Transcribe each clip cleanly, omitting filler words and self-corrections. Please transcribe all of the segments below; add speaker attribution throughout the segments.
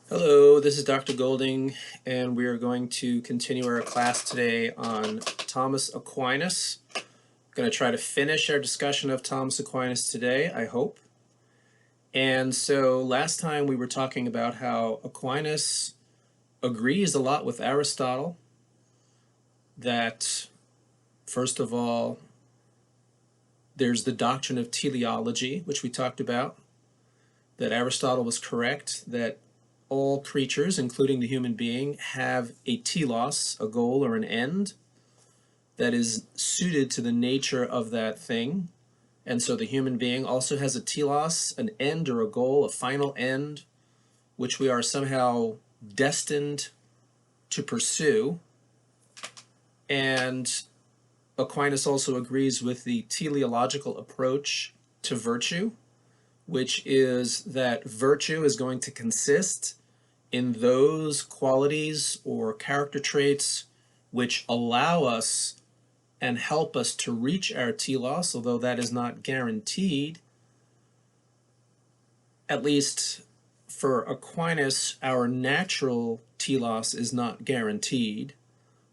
Speaker 1: Hello, this is Dr. Golding, and we are going to continue our class today on Thomas Aquinas. I'm going to try to finish our discussion of Thomas Aquinas today, I hope. And so last time we were talking about how Aquinas agrees a lot with Aristotle, that first of all, there's the doctrine of teleology, which we talked about, that Aristotle was correct, that all creatures, including the human being, have a telos, a goal or an end, that is suited to the nature of that thing. And so the human being also has a telos, an end or a goal, a final end, which we are somehow destined to pursue. And Aquinas also agrees with the teleological approach to virtue, which is that virtue is going to consist in those qualities or character traits which allow us and help us to reach our telos, although that is not guaranteed. At least for Aquinas, our natural telos is not guaranteed.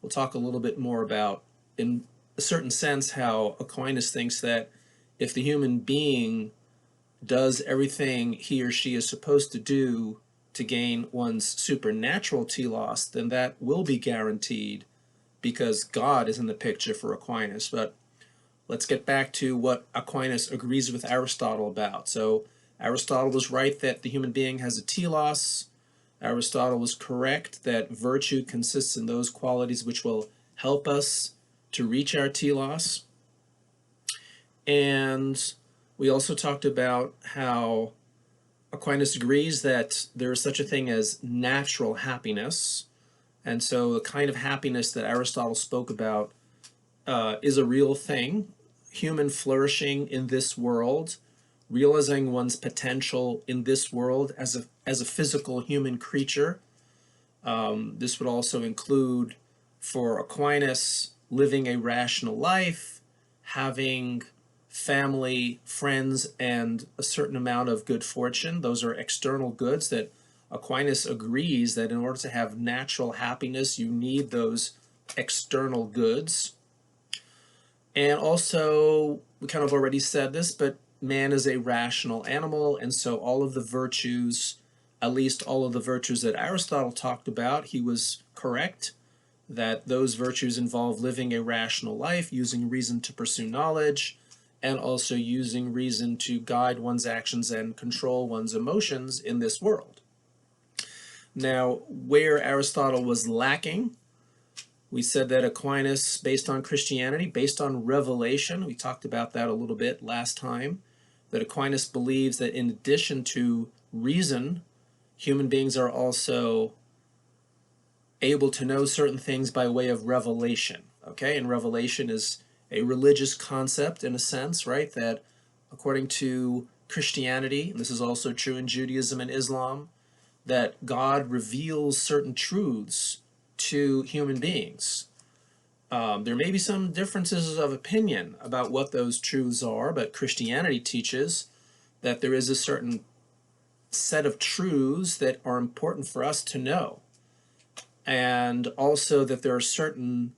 Speaker 1: We'll talk a little bit more about, in a certain sense, how Aquinas thinks that if the human being does everything he or she is supposed to do to gain one's supernatural telos, then that will be guaranteed because God is in the picture for Aquinas. But let's get back to what Aquinas agrees with Aristotle about. So Aristotle was right that the human being has a telos. Aristotle was correct that virtue consists in those qualities which will help us to reach our telos. And we also talked about how Aquinas agrees that there is such a thing as natural happiness. And so the kind of happiness that Aristotle spoke about is a real thing. Human flourishing in this world, realizing one's potential in this world as a physical human creature. This would also include, for Aquinas, living a rational life, having family, friends, and a certain amount of good fortune. Those are external goods that Aquinas agrees that in order to have natural happiness, you need those external goods. And also, we kind of already said this, but man is a rational animal, and so all of the virtues, at least all of the virtues that Aristotle talked about, he was correct that those virtues involve living a rational life, using reason to pursue knowledge, and also using reason to guide one's actions and control one's emotions in this world. Now, where Aristotle was lacking, we said that Aquinas, based on Christianity, based on revelation, we talked about that a little bit last time, that Aquinas believes that in addition to reason, human beings are also able to know certain things by way of revelation. Okay, and revelation is a religious concept in a sense, right? That according to Christianity, and this is also true in Judaism and Islam, that God reveals certain truths to human beings. There may be some differences of opinion about what those truths are, but Christianity teaches that there is a certain set of truths that are important for us to know, and also that there are certain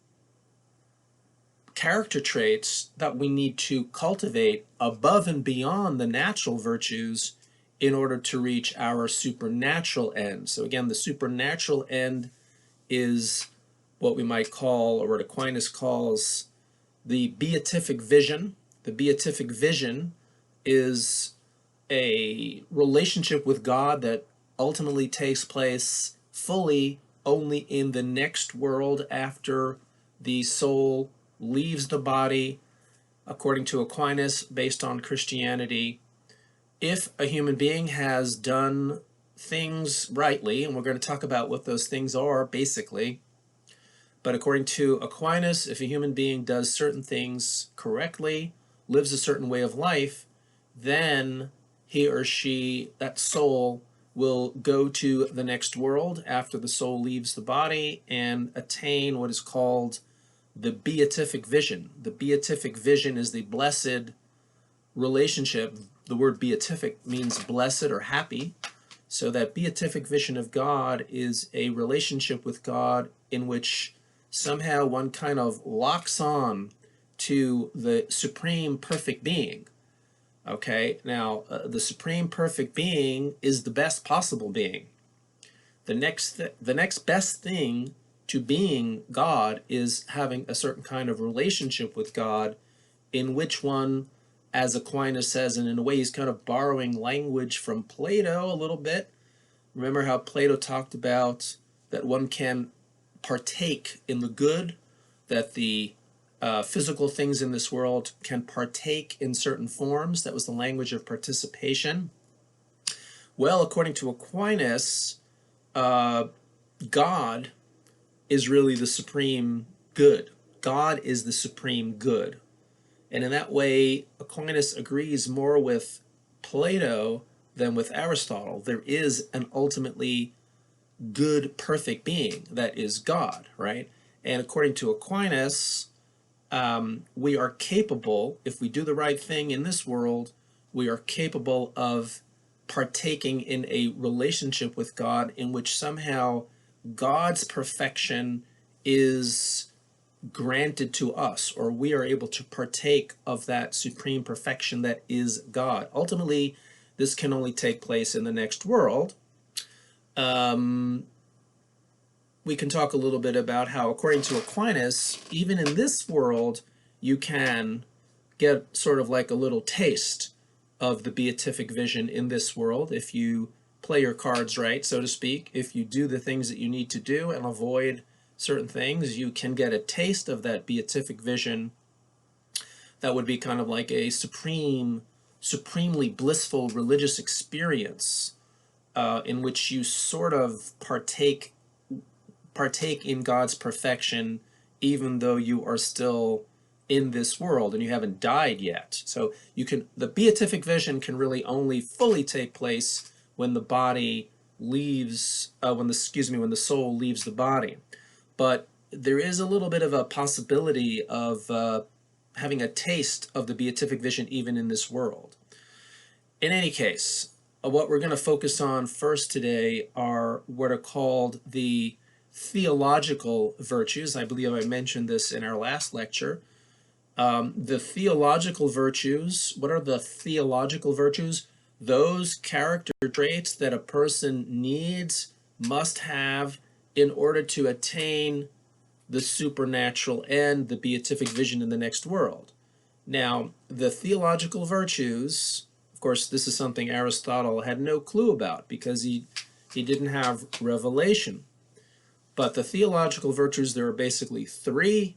Speaker 1: character traits that we need to cultivate above and beyond the natural virtues in order to reach our supernatural end. So again, the supernatural end is what we might call, or what Aquinas calls, the beatific vision. The beatific vision is a relationship with God that ultimately takes place fully only in the next world after the soul leaves the body. According to Aquinas, based on Christianity, if a human being has done things rightly, and we're going to talk about what those things are basically, but according to Aquinas, if a human being does certain things correctly, lives a certain way of life, then he or she, that soul, will go to the next world after the soul leaves the body and attain what is called the beatific vision. The beatific vision is the blessed relationship. The word beatific means blessed or happy. So that beatific vision of God is a relationship with God in which somehow one kind of locks on to the supreme perfect being. Okay, now the supreme perfect being is the best possible being. The next best thing to being God is having a certain kind of relationship with God in which one, as Aquinas says, and in a way he's kind of borrowing language from Plato a little bit. Remember how Plato talked about that one can partake in the good, that the physical things in this world can partake in certain forms. That was the language of participation. Well, according to Aquinas, God is really the supreme good. God is the supreme good. And in that way, Aquinas agrees more with Plato than with Aristotle. There is an ultimately good, perfect being that is God, right? And according to Aquinas, we are capable, if we do the right thing in this world, we are capable of partaking in a relationship with God in which somehow God's perfection is granted to us, or we are able to partake of that supreme perfection that is God. Ultimately, this can only take place in the next world. We can talk a little bit about how, according to Aquinas, even in this world, you can get sort of like a little taste of the beatific vision in this world if you play your cards right, so to speak. If you do the things that you need to do and avoid certain things, you can get a taste of that beatific vision that would be kind of like a supremely blissful religious experience in which you sort of partake in God's perfection, even though you are still in this world and you haven't died yet. So the beatific vision can really only fully take place when the body leaves, when the soul leaves the body. But there is a little bit of a possibility of having a taste of the beatific vision even in this world. In any case, what we're going to focus on first today are what are called the theological virtues. I believe I mentioned this in our last lecture. The theological virtues, what are the theological virtues? Those character traits that a person needs, must have, in order to attain the supernatural and the beatific vision in the next world. Now, the theological virtues, of course, this is something Aristotle had no clue about because he didn't have revelation. But the theological virtues, there are basically three.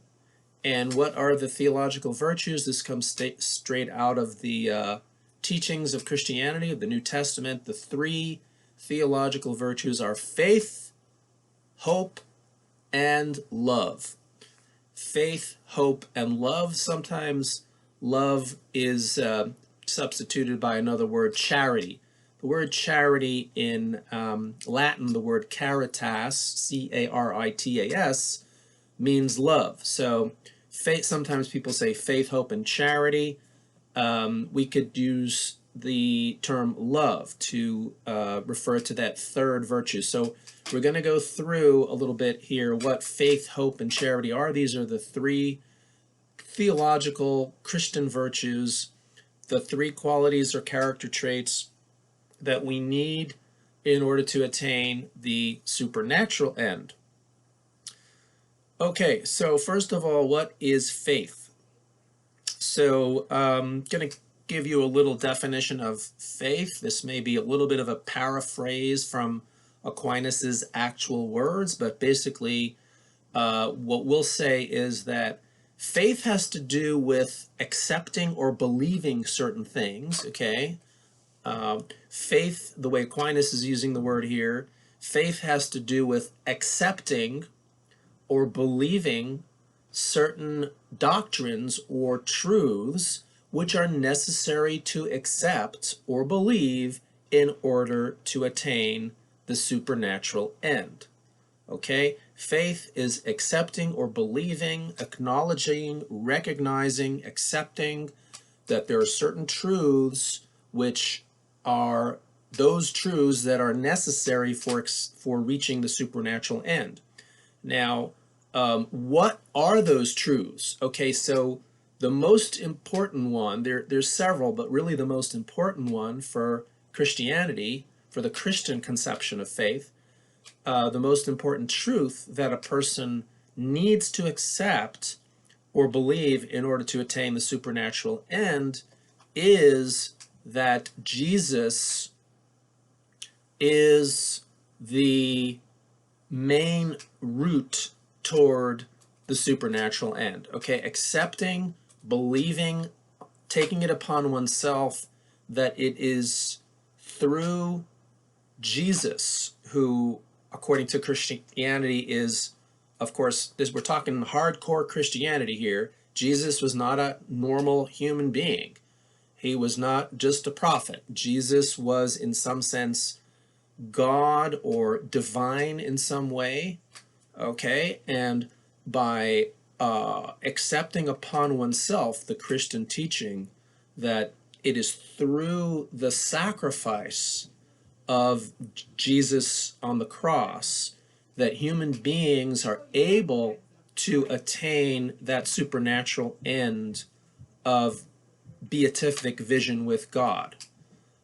Speaker 1: And what are the theological virtues? This comes straight out of the teachings of Christianity, of the New Testament. The three theological virtues are faith, hope, and love. Faith, hope, and love. Sometimes love is substituted by another word, charity. The word charity in Latin, the word caritas, C-A-R-I-T-A-S, means love. So faith, sometimes people say faith, hope, and charity. We could use the term love to refer to that third virtue. So we're going to go through a little bit here what faith, hope, and charity are. These are the three theological Christian virtues, the three qualities or character traits that we need in order to attain the supernatural end. Okay, so first of all, what is faith? So I'm going to give you a little definition of faith. This may be a little bit of a paraphrase from Aquinas's actual words, but basically what we'll say is that faith has to do with accepting or believing certain things, okay? Faith, the way Aquinas is using the word here, faith has to do with accepting or believing certain doctrines or truths which are necessary to accept or believe in order to attain the supernatural end. Okay? Faith is accepting or believing, acknowledging, recognizing, accepting that there are certain truths which are those truths that are necessary for reaching the supernatural end. Now, what are those truths? Okay, so the most important one, there's several, but really the most important one for Christianity, for the Christian conception of faith, the most important truth that a person needs to accept or believe in order to attain the supernatural end is that Jesus is the main route toward the supernatural end. Okay, accepting, believing, taking it upon oneself that it is through Jesus who, according to Christianity, is, of course, we're talking hardcore Christianity here. Jesus was not a normal human being. He was not just a prophet. Jesus was, in some sense, God or divine in some way, okay? And by accepting upon oneself the Christian teaching that it is through the sacrifice of Jesus on the cross that human beings are able to attain that supernatural end of beatific vision with God.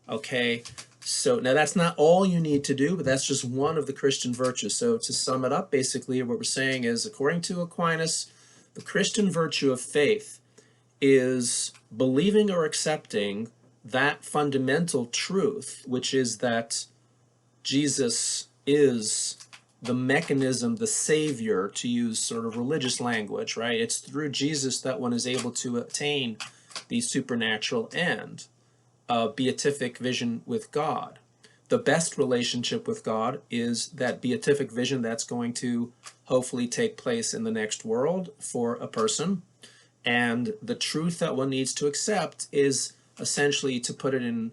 Speaker 1: Okay, so now that's not all you need to do, but that's just one of the Christian virtues. So to sum it up, basically what we're saying is, according to Aquinas, the Christian virtue of faith is believing or accepting that fundamental truth, which is that Jesus is the mechanism, the savior, to use sort of religious language, right? It's through Jesus that one is able to attain the supernatural end of beatific vision with God. The best relationship with God is that beatific vision that's going to hopefully take place in the next world for a person. And the truth that one needs to accept is essentially, to put it in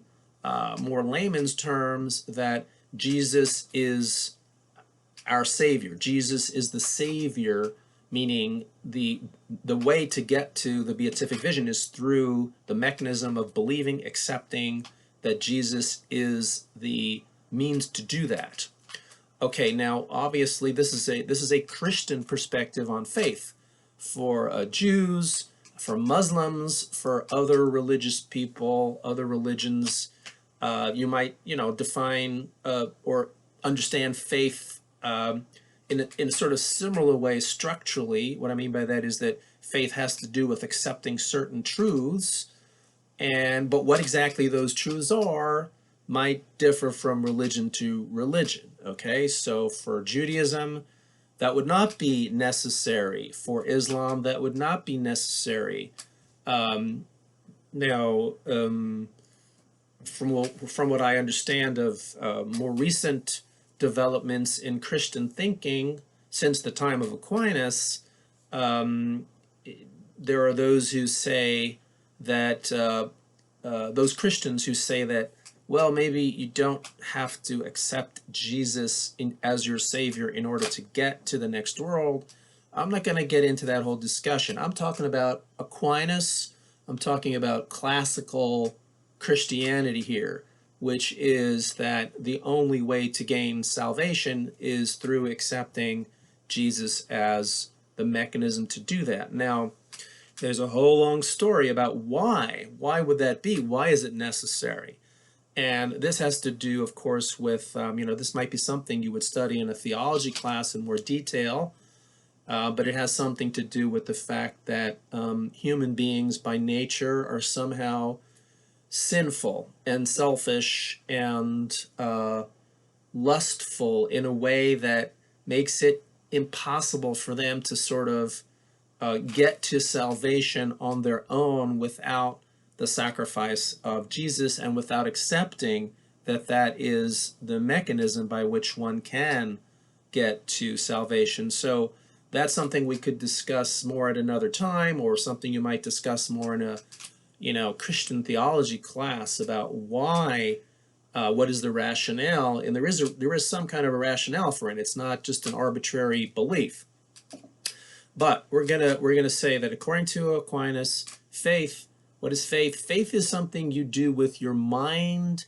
Speaker 1: more layman's terms, that Jesus is our Savior. Jesus is the Savior, meaning the way to get to the beatific vision is through the mechanism of believing, accepting that Jesus is the means to do that. Okay, now obviously this is a Christian perspective on faith. For Jews, for Muslims, for other religious people, other religions, you might, define or understand faith in a sort of similar way structurally. What I mean by that is that faith has to do with accepting certain truths, but what exactly those truths are might differ from religion to religion. Okay, so for Judaism, that would not be necessary. For Islam, that would not be necessary. Now, from what I understand of more recent developments in Christian thinking since the time of Aquinas, there are those who say that, those Christians who say that, well, maybe you don't have to accept Jesus as your Savior in order to get to the next world. I'm not going to get into that whole discussion. I'm talking about Aquinas. I'm talking about classical Christianity here, which is that the only way to gain salvation is through accepting Jesus as the mechanism to do that. Now, there's a whole long story about why. Why would that be? Why is it necessary? And this has to do, of course, with, this might be something you would study in a theology class in more detail, but it has something to do with the fact that human beings by nature are somehow sinful and selfish and lustful in a way that makes it impossible for them to sort of get to salvation on their own without the sacrifice of Jesus and without accepting that that is the mechanism by which one can get to salvation. So that's something we could discuss more at another time, or something you might discuss more in a Christian theology class about why, what is the rationale, and there is some kind of a rationale for it. It's not just an arbitrary belief. But we're gonna say that according to Aquinas, faith, what is faith? Faith is something you do with your mind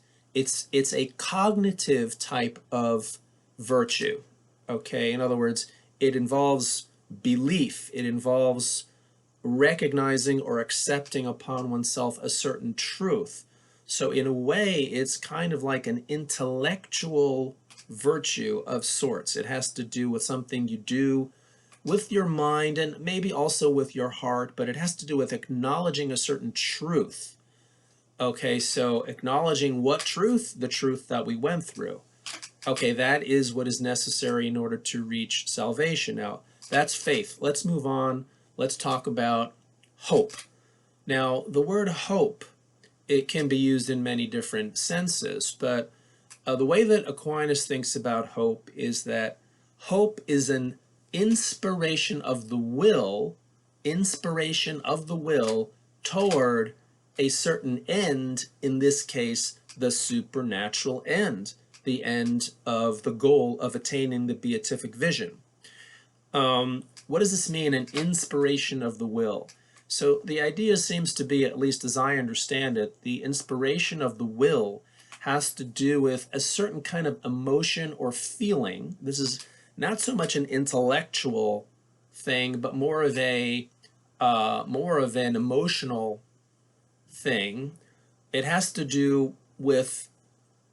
Speaker 1: it's a cognitive type of virtue. Okay, in other words, it involves belief, it involves recognizing or accepting upon oneself a certain truth. So in a way, it's kind of like an intellectual virtue of sorts. It has to do with something you do with your mind and maybe also with your heart, but it has to do with acknowledging a certain truth. Okay, so acknowledging what truth? The truth that we went through. Okay, that is what is necessary in order to reach salvation. Now, that's faith. Let's move on. Let's talk about hope. Now, the word hope, it can be used in many different senses, but the way that Aquinas thinks about hope is that hope is an inspiration of the will toward a certain end, in this case, the supernatural end, the end of the goal of attaining the beatific vision. What does this mean, an inspiration of the will? So the idea seems to be, at least as I understand it, the inspiration of the will has to do with a certain kind of emotion or feeling. This is not so much an intellectual thing, but more of an emotional thing. It has to do with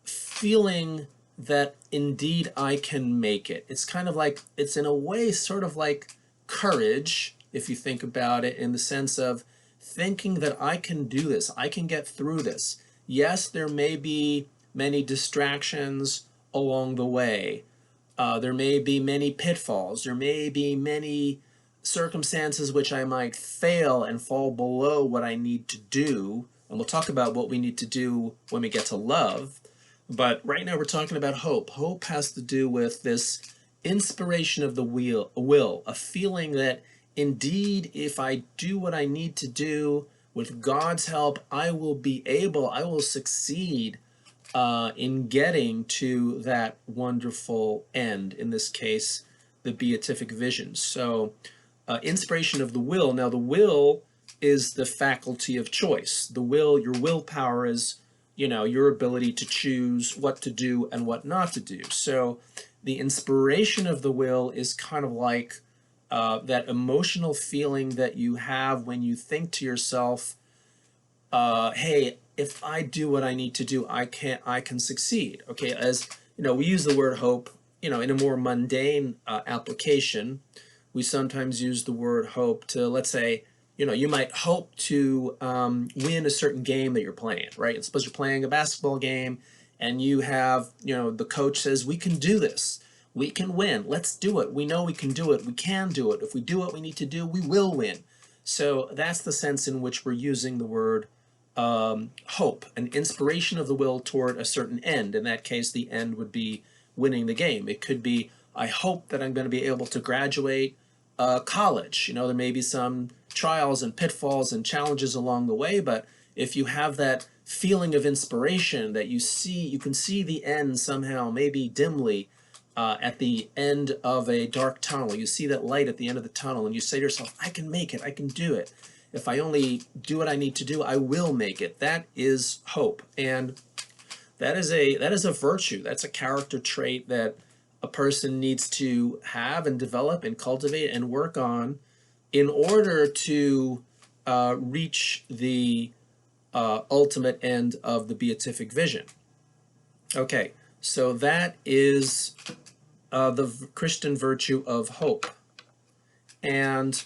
Speaker 1: feeling that indeed I can make it. It's kind of like, it's in a way sort of like courage, if you think about it, in the sense of thinking that I can do this, I can get through this. Yes, there may be many distractions along the way. There may be many pitfalls. There may be many circumstances which I might fail and fall below what I need to do. And we'll talk about what we need to do when we get to love. But right now we're talking about hope. Hope has to do with this inspiration of the will, a feeling that indeed if I do what I need to do with God's help, I will succeed in getting to that wonderful end, in this case, the beatific vision. So inspiration of the will. Now the will is the faculty of choice. The will, your willpower is, your ability to choose what to do and what not to do. So the inspiration of the will is kind of like that emotional feeling that you have when you think to yourself, hey, if I do what I need to do, I can succeed. Okay, as we use the word hope, in a more mundane application. We sometimes use the word hope to, let's say, you might hope to win a certain game that you're playing, right? Suppose you're playing a basketball game and you have, the coach says, we can do this. We can win. Let's do it. We know we can do it. We can do it. If we do what we need to do, we will win. So that's the sense in which we're using the word hope, an inspiration of the will toward a certain end. In that case, the end would be winning the game. It could be, I hope that I'm going to be able to graduate college. There may be some trials and pitfalls and challenges along the way, but if you have that feeling of inspiration that you can see the end somehow, maybe dimly, at the end of a dark tunnel. You see that light at the end of the tunnel and you say to yourself, I can make it, I can do it. If I only do what I need to do, I will make it. That is hope. And that is a virtue. That's a character trait that a person needs to have and develop and cultivate and work on in order to reach the ultimate end of the beatific vision. Okay, so that is the Christian virtue of hope. And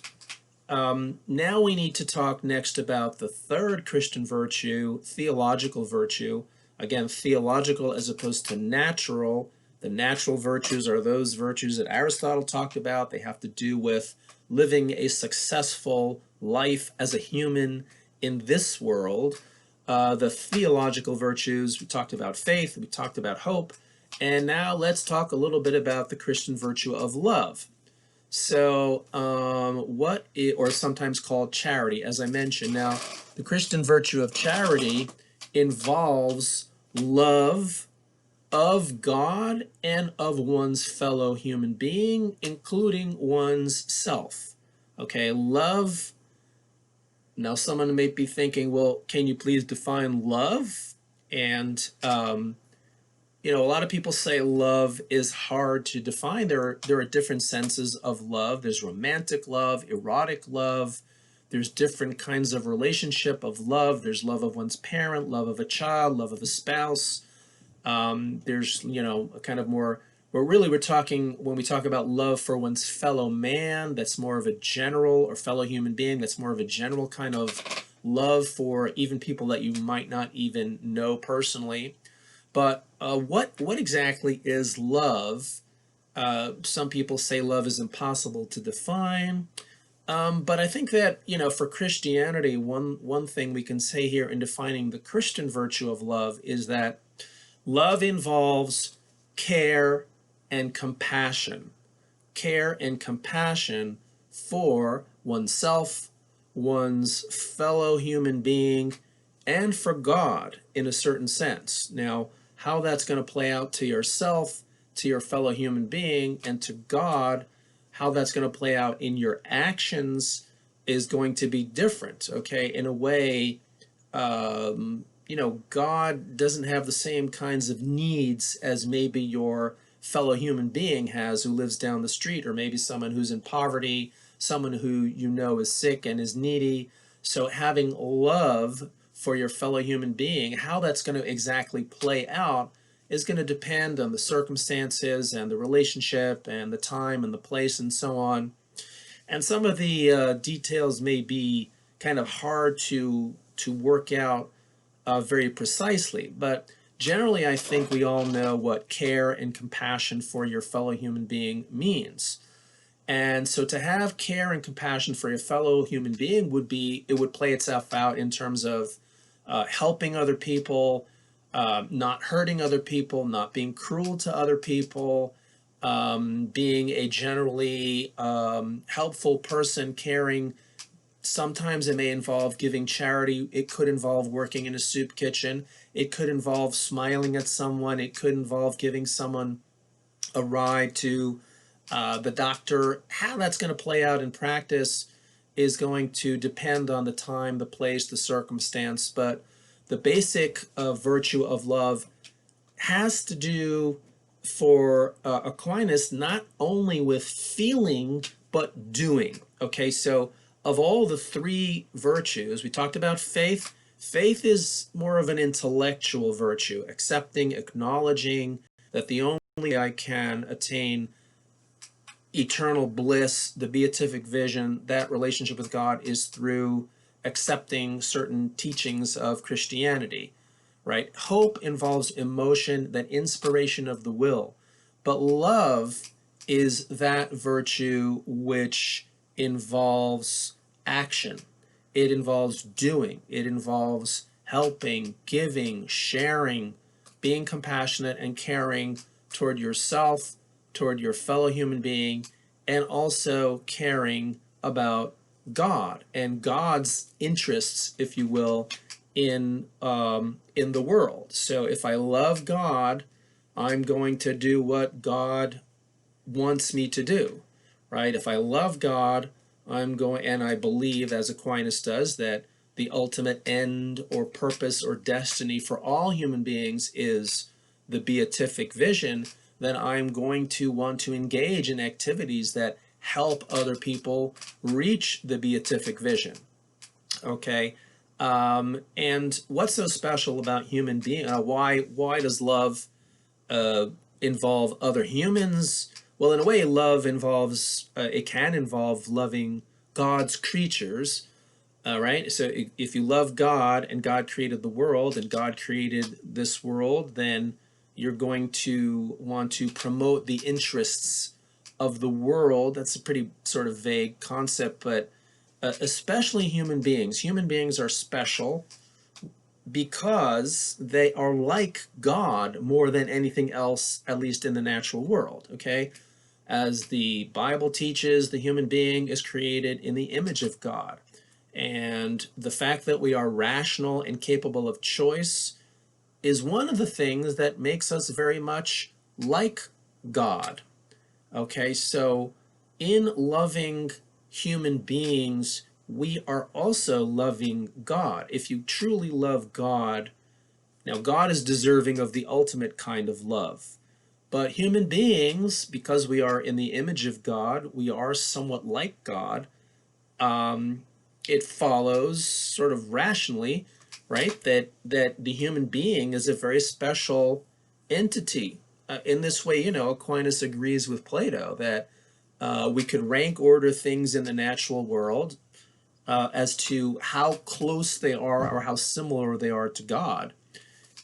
Speaker 1: now we need to talk next about the third Christian virtue, theological virtue. Again, theological as opposed to natural. The natural virtues are those virtues that Aristotle talked about. They have to do with living a successful life as a human in this world. The theological virtues, we talked about faith, we talked about hope, and now let's talk a little bit about the Christian virtue of love. So or sometimes called charity, as I mentioned. Now, the Christian virtue of charity involves love of God and of one's fellow human being, including one's self. Okay, love. Now, someone may be thinking, well, can you please define love? And a lot of people say love is hard to define. There are different senses of love. There's romantic love, erotic love. There's different kinds of relationship of love. There's love of one's parent, love of a child, love of a spouse. There's, a kind of more, where really we're talking, when we talk about love for one's fellow man, that's more of a general, or fellow human being, that's more of a general kind of love for even people that you might not even know personally. But what exactly is love? Some people say love is impossible to define. But I think that, for Christianity, one thing we can say here in defining the Christian virtue of love is that love involves care and compassion. Care and compassion for oneself, one's fellow human being, and for God in a certain sense. Now, how that's going to play out to yourself, to your fellow human being, and to God, how that's going to play out in your actions is going to be different, okay? In a way, God doesn't have the same kinds of needs as maybe your fellow human being has who lives down the street, or maybe someone who's in poverty, someone who is sick and is needy. So having love for your fellow human being, how that's going to exactly play out is going to depend on the circumstances and the relationship and the time and the place and so on. And some of the details may be kind of hard to work out very precisely, but generally I think we all know what care and compassion for your fellow human being means. And so to have care and compassion for your fellow human being it would play itself out in terms of helping other people, not hurting other people, not being cruel to other people, being a generally helpful person, caring. Sometimes it may involve giving charity. It could involve working in a soup kitchen. It could involve smiling at someone. It could involve giving someone a ride to the doctor. How that's going to play out in practice is going to depend on the time, the place, the circumstance. But the basic virtue of love has to do for Aquinas not only with feeling but doing. Okay, so of all the three virtues, we talked about faith. Faith is more of an intellectual virtue, accepting, acknowledging that the only way I can attain eternal bliss, the beatific vision, that relationship with God, is through accepting certain teachings of Christianity, right? Hope involves emotion, that inspiration of the will. But love is that virtue which involves action. It involves doing. It involves helping, giving, sharing, being compassionate and caring toward yourself, toward your fellow human being, and also caring about God and God's interests, if you will, in the world. So if I love God, I'm going to do what God wants me to do, right? If I love God, and I believe, as Aquinas does, that the ultimate end or purpose or destiny for all human beings is the beatific vision, then I'm going to want to engage in activities that help other people reach the beatific vision. Okay, and what's so special about human being? Why does love involve other humans? Well, in a way, love involves it can involve loving God's creatures. Right? So if you love God and God created the world and God created this world, then you're going to want to promote the interests of the world. That's a pretty sort of vague concept, but especially human beings. Human beings are special because they are like God more than anything else, at least in the natural world, okay? As the Bible teaches, the human being is created in the image of God. And the fact that we are rational and capable of choice is one of the things that makes us very much like God. Okay, so in loving human beings, we are also loving God. If you truly love God, Now, God is deserving of the ultimate kind of love. But human beings, because we are in the image of God, we are somewhat like God. Um, it follows sort of rationally, right, that the human being is a very special entity. In this way, Aquinas agrees with Plato that we could rank order things in the natural world as to how close they are or how similar they are to God.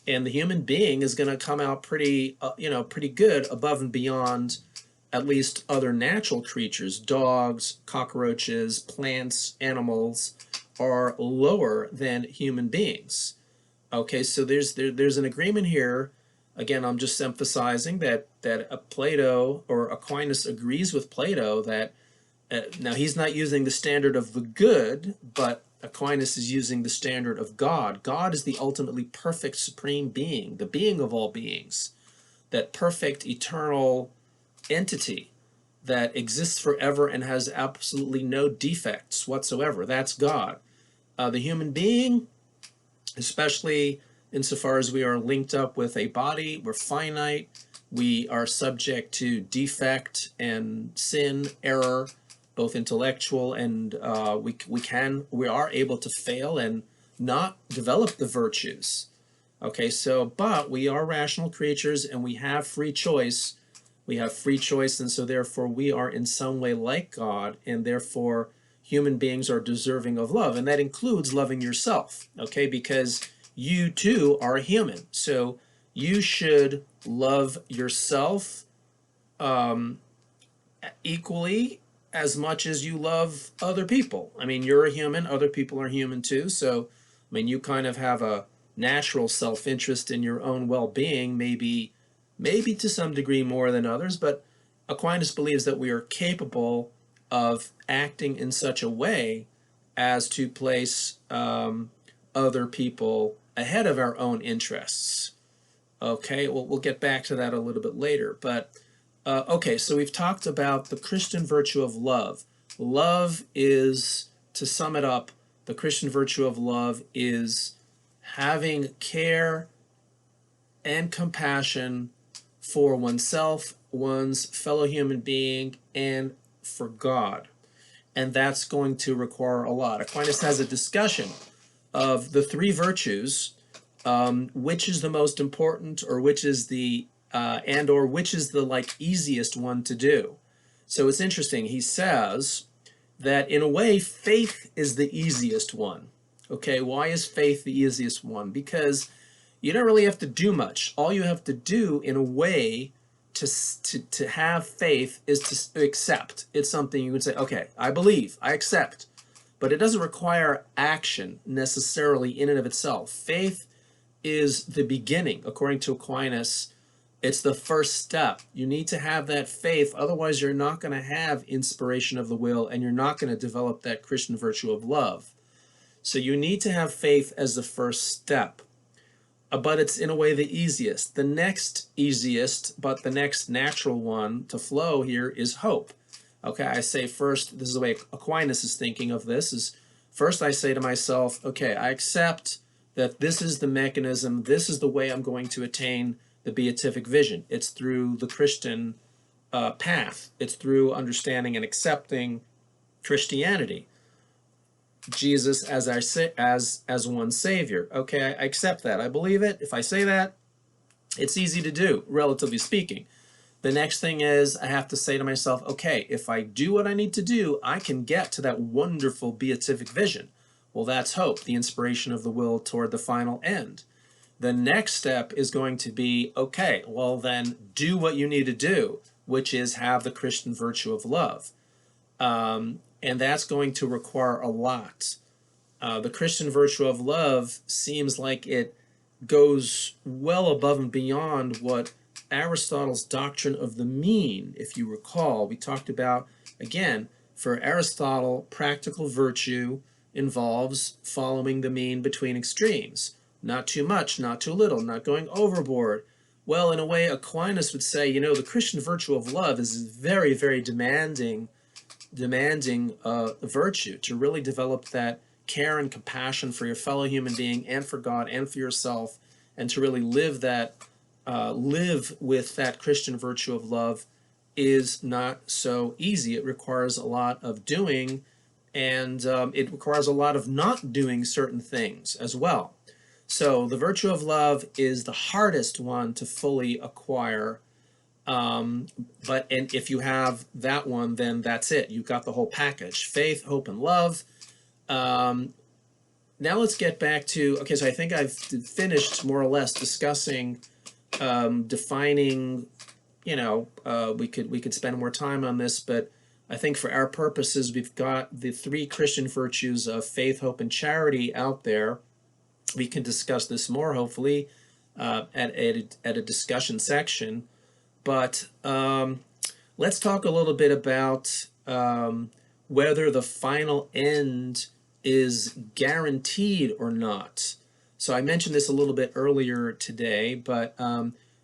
Speaker 1: And the human being is going to come out pretty good above and beyond at least other natural creatures. Dogs, cockroaches, plants, animals are lower than human beings. Okay, so there's an agreement here. Again, I'm just emphasizing that Plato or Aquinas agrees with Plato that now he's not using the standard of the good, but Aquinas is using the standard of God. God is the ultimately perfect supreme being, the being of all beings, that perfect eternal entity that exists forever and has absolutely no defects whatsoever. That's God. The human being, especially insofar as we are linked up with a body, we're finite, we are subject to defect and sin, error, both intellectual and we are able to fail and not develop the virtues. Okay, so but we are rational creatures and we have free choice. We have free choice, and so therefore we are in some way like God, and therefore human beings are deserving of love, and that includes loving yourself. Okay, because you too are human, so you should love yourself equally as much as you love other people. I mean, you're a human, other people are human too. So, I mean, you kind of have a natural self-interest in your own well-being, maybe to some degree more than others, but Aquinas believes that we are capable of acting in such a way as to place other people ahead of our own interests. Okay, well, we'll get back to that a little bit later, but okay, so we've talked about the Christian virtue of love. Love is, to sum it up, the Christian virtue of love is having care and compassion for oneself, one's fellow human being, and for God. And that's going to require a lot. Aquinas has a discussion of the three virtues, which is the most important, or which is the or which is the easiest one to do. So it's interesting. He says that in a way, faith is the easiest one. Okay, why is faith the easiest one? Because you don't really have to do much. All you have to do, in a way, to have faith is to accept. It's something you would say, okay, I believe, I accept. But it doesn't require action necessarily in and of itself. Faith is the beginning, according to Aquinas. It's the first step. You need to have that faith, otherwise you're not going to have inspiration of the will, and you're not going to develop that Christian virtue of love. So you need to have faith as the first step. But it's in a way the easiest. The next easiest, but the next natural one to flow here is hope. Okay, I say first, this is the way Aquinas is thinking of this, is first I say to myself, okay, I accept that this is the mechanism, this is the way I'm going to attain the beatific vision. It's through the Christian path. It's through understanding and accepting Christianity. Jesus as one Savior. Okay, I accept that. I believe it. If I say that, it's easy to do, relatively speaking. The next thing is I have to say to myself, okay, if I do what I need to do, I can get to that wonderful beatific vision. Well, that's hope, the inspiration of the will toward the final end. The next step is going to be, okay, well then do what you need to do, which is have the Christian virtue of love. And that's going to require a lot. The Christian virtue of love seems like it goes well above and beyond what Aristotle's doctrine of the mean, if you recall. We talked about, again, for Aristotle, practical virtue involves following the mean between extremes. Not too much, not too little, not going overboard. Well, in a way, Aquinas would say, the Christian virtue of love is very, very demanding virtue, to really develop that care and compassion for your fellow human being and for God and for yourself and to really live with that Christian virtue of love is not so easy. It requires a lot of doing, and it requires a lot of not doing certain things as well. So the virtue of love is the hardest one to fully acquire. And if you have that one, then that's it. You've got the whole package: faith, hope, and love. Now let's get back to, okay, so I think I've finished more or less discussing, defining, we could spend more time on this, but I think for our purposes, we've got the three Christian virtues of faith, hope, and charity out there. We can discuss this more, hopefully, at a discussion section. But let's talk a little bit about whether the final end is guaranteed or not. So I mentioned this a little bit earlier today, but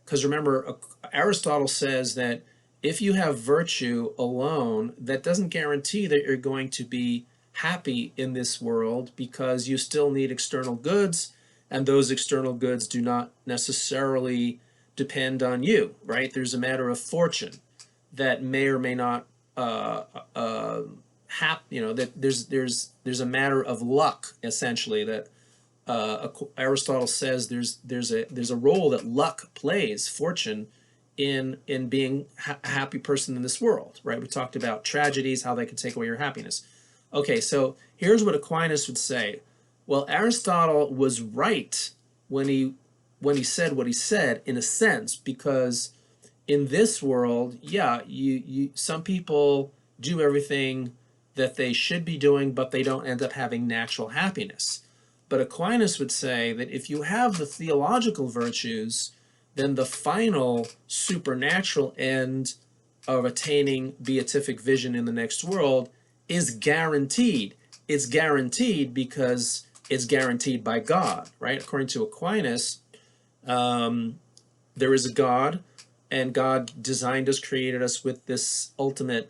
Speaker 1: because remember, Aristotle says that if you have virtue alone, that doesn't guarantee that you're going to be happy in this world, because you still need external goods, and those external goods do not necessarily depend on you, right? There's a matter of fortune that may or may not that there's a matter of luck, essentially, that Aristotle says there's a role that luck plays, fortune, in being a happy person in this world, right? We talked about tragedies, how they can take away your happiness. Okay, so here's what Aquinas would say. Well, Aristotle was right when he said what he said, in a sense, because in this world, yeah, some people do everything that they should be doing, but they don't end up having natural happiness. But Aquinas would say that if you have the theological virtues, then the final supernatural end of attaining beatific vision in the next world is guaranteed. It's guaranteed because it's guaranteed by God, right? According to Aquinas, there is a God, and God designed us, created us with this ultimate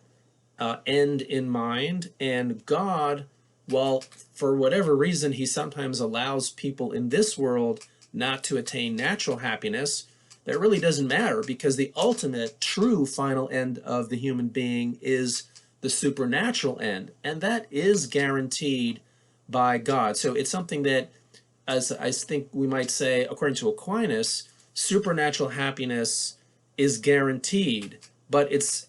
Speaker 1: end in mind. And God, well, for whatever reason, he sometimes allows people in this world not to attain natural happiness. That really doesn't matter, because the ultimate, true, final end of the human being is the supernatural end, and that is guaranteed by God. So it's something that, as I think we might say, according to Aquinas, supernatural happiness is guaranteed, but it's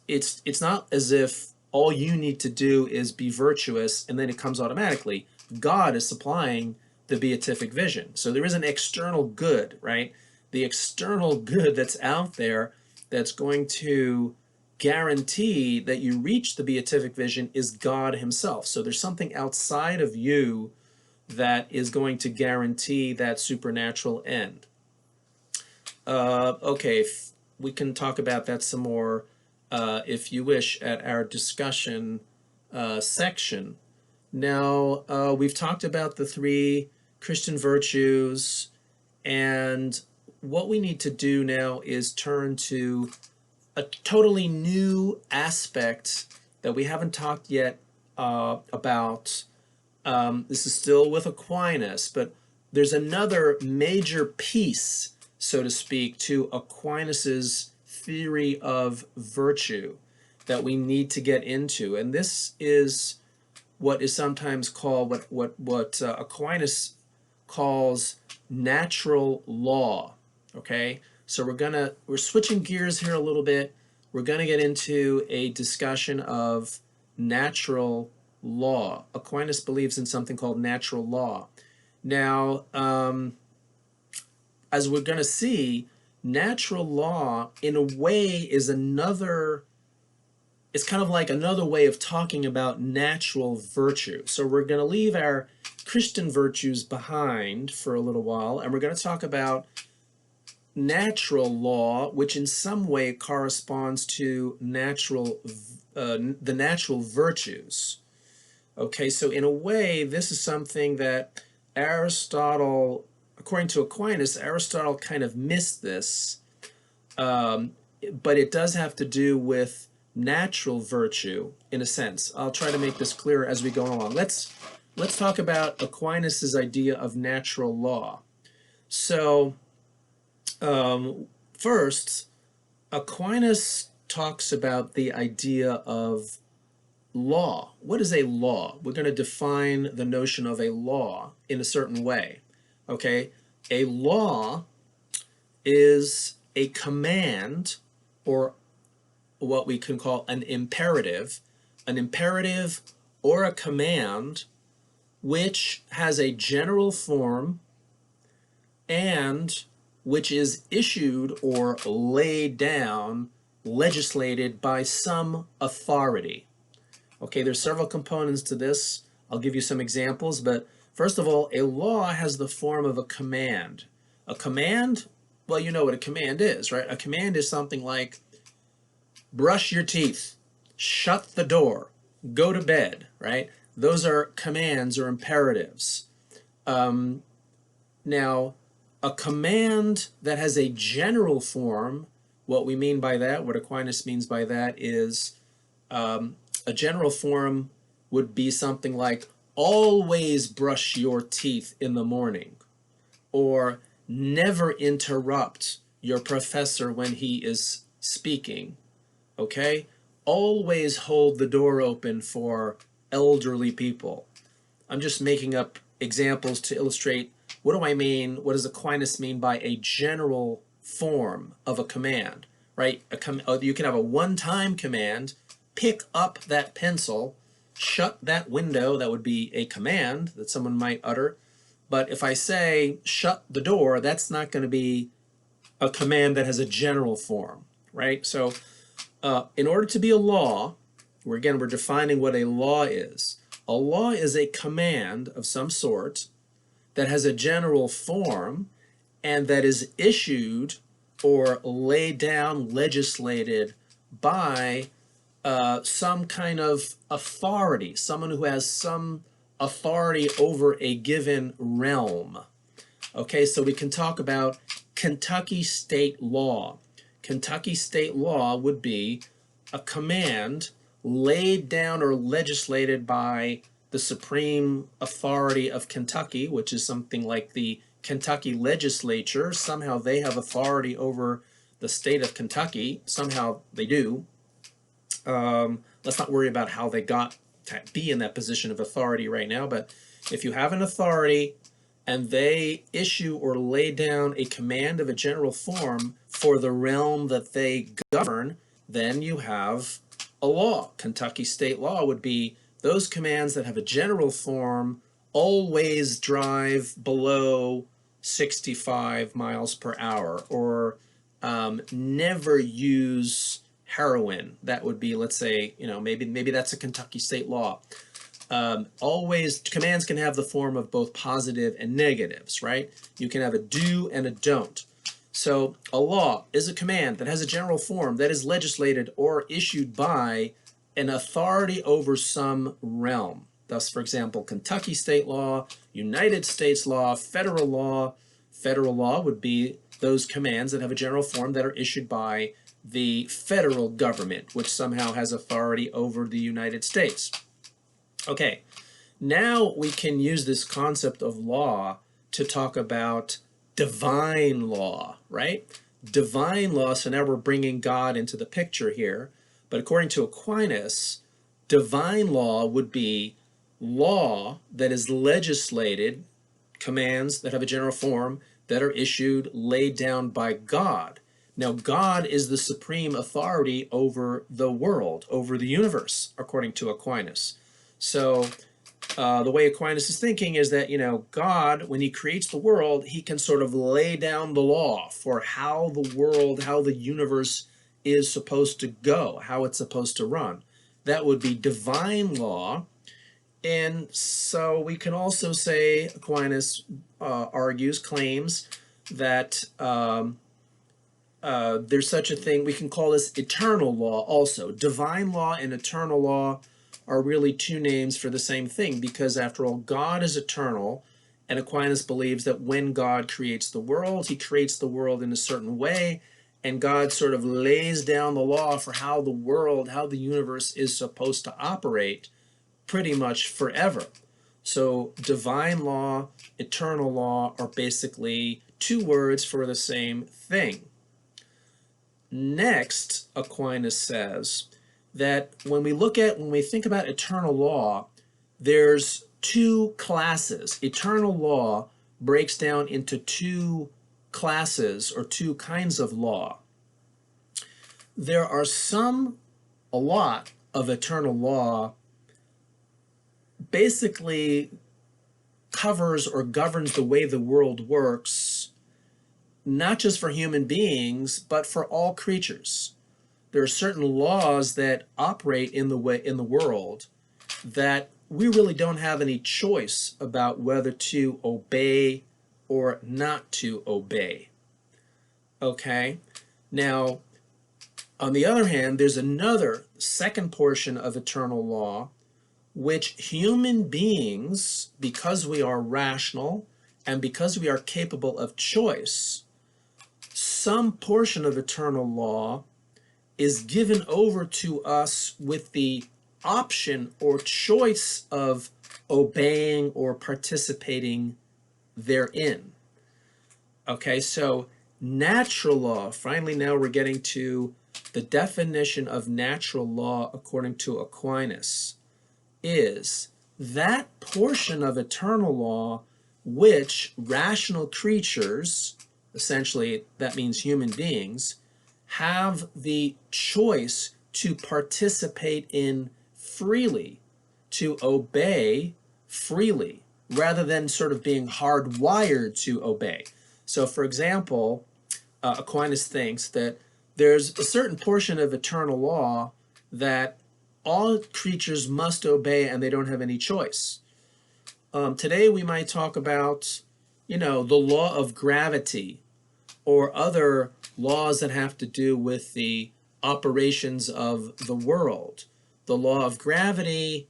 Speaker 1: not as if all you need to do is be virtuous and then it comes automatically. God is supplying the beatific vision. So there is an external good, right? The external good that's out there that's going to guarantee that you reach the beatific vision is God himself. So there's something outside of you that is going to guarantee that supernatural end. Okay, we can talk about that some more if you wish at our discussion section. Now, we've talked about the three Christian virtues, and what we need to do now is turn to a totally new aspect that we haven't talked yet about. This is still with Aquinas, but there's another major piece, so to speak, to Aquinas's theory of virtue that we need to get into, and this is what is sometimes called what Aquinas calls natural law. Okay, so we're switching gears here a little bit. We're gonna get into a discussion of natural law. Aquinas believes in something called natural law. Now, as we're gonna see, natural law in a way is it's kind of like another way of talking about natural virtue. So we're going to leave our Christian virtues behind for a little while, and we're going to talk about natural law, which in some way corresponds to the natural virtues. Okay, so in a way, this is something that Aristotle, according to Aquinas, Aristotle kind of missed this, but it does have to do with natural virtue in a sense. I'll try to make this clearer as we go along. Let's talk about Aquinas's idea of natural law. So First, Aquinas talks about the idea of law. What is a law? We're going to define the notion of a law in a certain way. Okay? A law is a command, or what we can call an imperative or a command which has a general form and which is issued or laid down, legislated by some authority. Okay, there's several components to this. I'll give you some examples, but first of all, a law has the form of a command. A command, well, you know what a command is, right? A command is something like brush your teeth, shut the door, go to bed, right? Those are commands or imperatives. Now, a command that has a general form, what we mean by that, what Aquinas means by that is a general form would be something like always brush your teeth in the morning, or never interrupt your professor when he is speaking, okay? Always hold the door open for elderly people. I'm just making up examples to illustrate what do I mean, what does Aquinas mean by a general form of a command, right? You can have a one-time command, pick up that pencil, shut that window, that would be a command that someone might utter. But if I say shut the door, that's not going to be a command that has a general form, right? So in order to be a law, we're defining what a law is. A law is a command of some sort that has a general form and that is issued or laid down, legislated by some kind of authority, someone who has some authority over a given realm. Okay, so we can talk about Kentucky state law. Kentucky state law would be a command laid down or legislated by the supreme authority of Kentucky, which is something like the Kentucky legislature. Somehow they have authority over the state of Kentucky. Somehow they do. Let's not worry about how they got to be in that position of authority right now, but if you have an authority and they issue or lay down a command of a general form for the realm that they govern, then you have a law. Kentucky state law would be those commands that have a general form, always drive below 65 miles per hour, or never use heroin. That would be, let's say, maybe that's a Kentucky state law. Always, commands can have the form of both positive and negatives, right? You can have a do and a don't. So a law is a command that has a general form that is legislated or issued by an authority over some realm. Thus, for example, Kentucky state law, United States law, federal law. Federal law would be those commands that have a general form that are issued by the federal government, which somehow has authority over the United States. Okay, now we can use this concept of law to talk about divine law, right? Divine law, so now we're bringing God into the picture here. But according to Aquinas, divine law would be law that is legislated, commands that have a general form that are issued, laid down by God. Now, God is the supreme authority over the world, over the universe, according to Aquinas. So the way Aquinas is thinking is that, God, when he creates the world, he can sort of lay down the law for how the world, how the universe is supposed to go, how it's supposed to run. That would be divine law. And so we can also say, Aquinas claims that there's such a thing, we can call this eternal law also. Divine law and eternal law are really two names for the same thing, because after all, God is eternal, and Aquinas believes that when God creates the world, he creates the world in a certain way, and God sort of lays down the law for how the world, how the universe is supposed to operate pretty much forever. So divine law, eternal law are basically two words for the same thing. Next, Aquinas says that when we think about eternal law, there's two classes. Eternal law breaks down into two classes or two kinds of law. There are a lot of eternal law basically covers or governs the way the world works, not just for human beings, but for all creatures. There are certain laws that operate in the world that we really don't have any choice about whether to obey or not to obey. Okay? Now, on the other hand, there's another second portion of eternal law, which human beings, because we are rational and because we are capable of choice, some portion of eternal law is given over to us with the option or choice of obeying or participating therein. Okay, so natural law, finally now we're getting to the definition of natural law according to Aquinas, is that portion of eternal law which rational creatures, essentially that means human beings, have the choice to participate in freely, to obey freely, rather than sort of being hardwired to obey. So, for example, Aquinas thinks that there's a certain portion of eternal law that all creatures must obey and they don't have any choice. Today we might talk about, the law of gravity or other laws that have to do with the operations of the world. The law of gravity,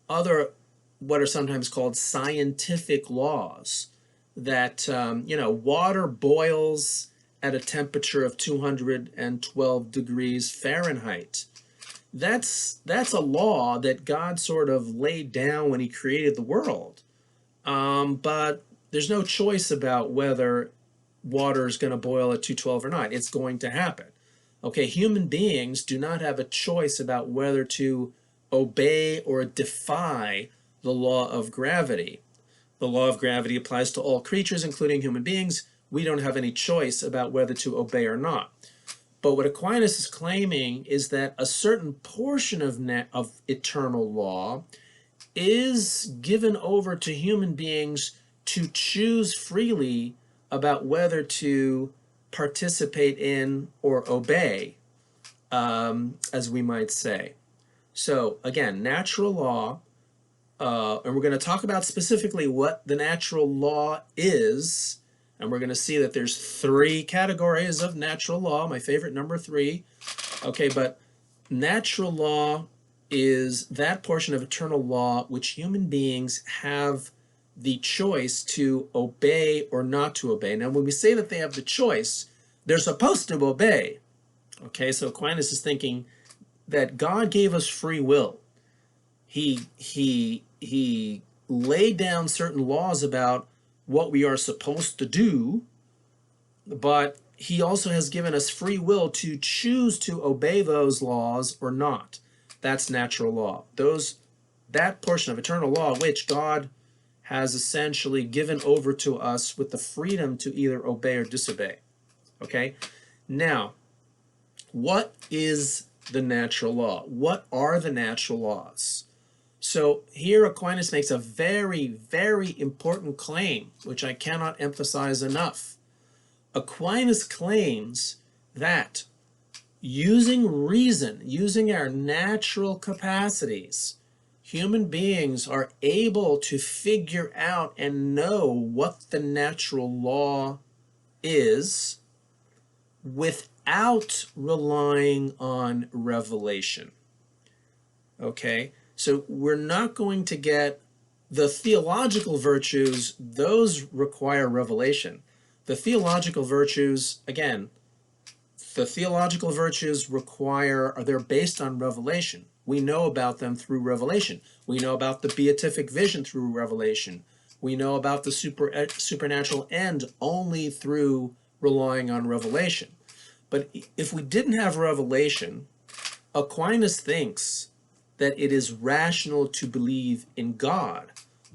Speaker 1: other what are sometimes called scientific laws, that, water boils at a temperature of 212 degrees Fahrenheit. That's a law that God sort of laid down when he created the world. But there's no choice about whether water is going to boil at 212 or not. It's going to happen. Okay, human beings do not have a choice about whether to obey or defy the law of gravity. The law of gravity applies to all creatures, including human beings. We don't have any choice about whether to obey or not. But what Aquinas is claiming is that a certain portion of eternal law is given over to human beings to choose freely about whether to participate in or obey, as we might say. So again, natural law, and we're going to talk about specifically what the natural law is, and we're going to see that there's three categories of natural law, my favorite number 3. Okay, but natural law is that portion of eternal law which human beings have the choice to obey or not to obey. Now, when we say that they have the choice, they're supposed to obey. Okay, so Aquinas is thinking that God gave us free will. He laid down certain laws about what we are supposed to do, but he also has given us free will to choose to obey those laws or not. That's natural law. That portion of eternal law which God has essentially given over to us with the freedom to either obey or disobey. Okay? Now, what is the natural law? What are the natural laws? So here Aquinas makes a very, very important claim, which I cannot emphasize enough. Aquinas claims that using reason, using our natural capacities, human beings are able to figure out and know what the natural law is without relying on revelation. Okay? So we're not going to get the theological virtues, those require revelation. The theological virtues, again, the theological virtues they're based on revelation. We know about them through revelation. We know about the beatific vision through revelation. We know about the supernatural end only through relying on revelation. But if we didn't have revelation, Aquinas thinks that it is rational to believe in God.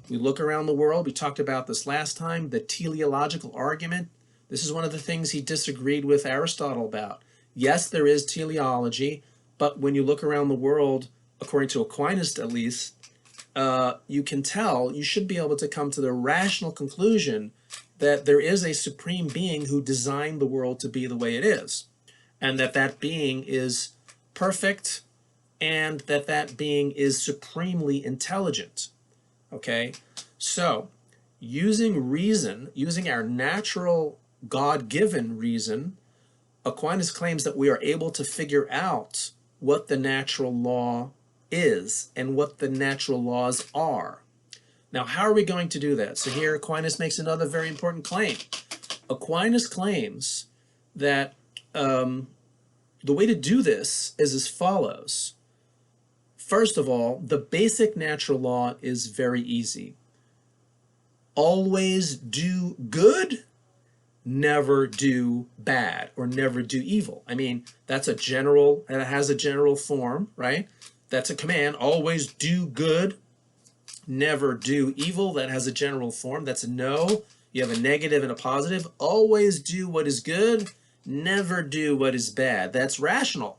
Speaker 1: We look around the world, we talked about this last time, the teleological argument. This is one of the things he disagreed with Aristotle about. Yes, there is teleology, but when you look around the world, according to Aquinas at least, you can tell, you should be able to come to the rational conclusion that there is a supreme being who designed the world to be the way it is, and that that being is perfect, and that that being is supremely intelligent. Okay, so using reason, using our natural God-given reason, Aquinas claims that we are able to figure out what the natural law is and what the natural laws are. Now, how are we going to do that? So here Aquinas makes another very important claim. Aquinas claims that the way to do this is as follows. First of all, the basic natural law is very easy. Always do good, never do bad, or never do evil. I mean, that's a general, and it has a general form, right? That's a command. Always do good, never do evil. That has a general form. That's a no. You have a negative and a positive. Always do what is good, never do what is bad. That's rational.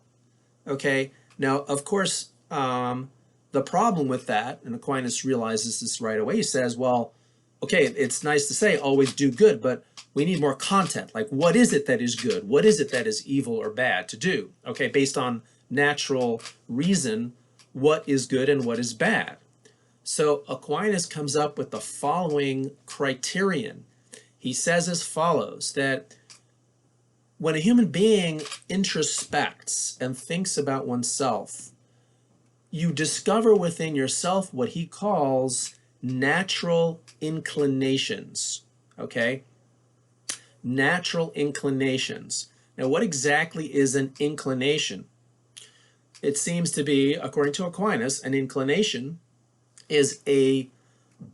Speaker 1: Okay? Now, of course, the problem with that, and Aquinas realizes this right away, he says, well, okay, it's nice to say always do good, but we need more content. Like, what is it that is good? What is it that is evil or bad to do? Okay, based on natural reason, what is good and what is bad? So Aquinas comes up with the following criterion. He says as follows, that when a human being introspects and thinks about oneself, you discover within yourself what he calls natural inclinations, okay? Natural inclinations. Now, what exactly is an inclination? It seems to be, according to Aquinas, an inclination is a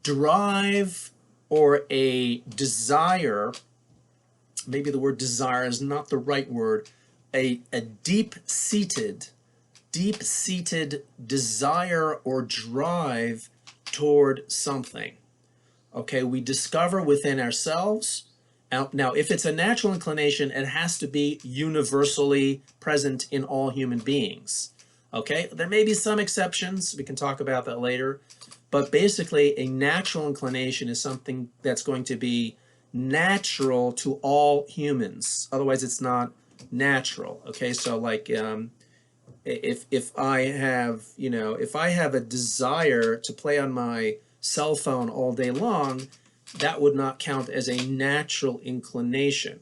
Speaker 1: drive or a desire. Maybe the word desire is not the right word. A deep-seated desire or drive toward something. Okay, we discover within ourselves. Now, if it's a natural inclination, it has to be universally present in all human beings. Okay, there may be some exceptions. We can talk about that later. But basically, a natural inclination is something that's going to be natural to all humans. Otherwise, it's not natural. Okay, so like if I have, if I have a desire to play on my cell phone all day long, that would not count as a natural inclination.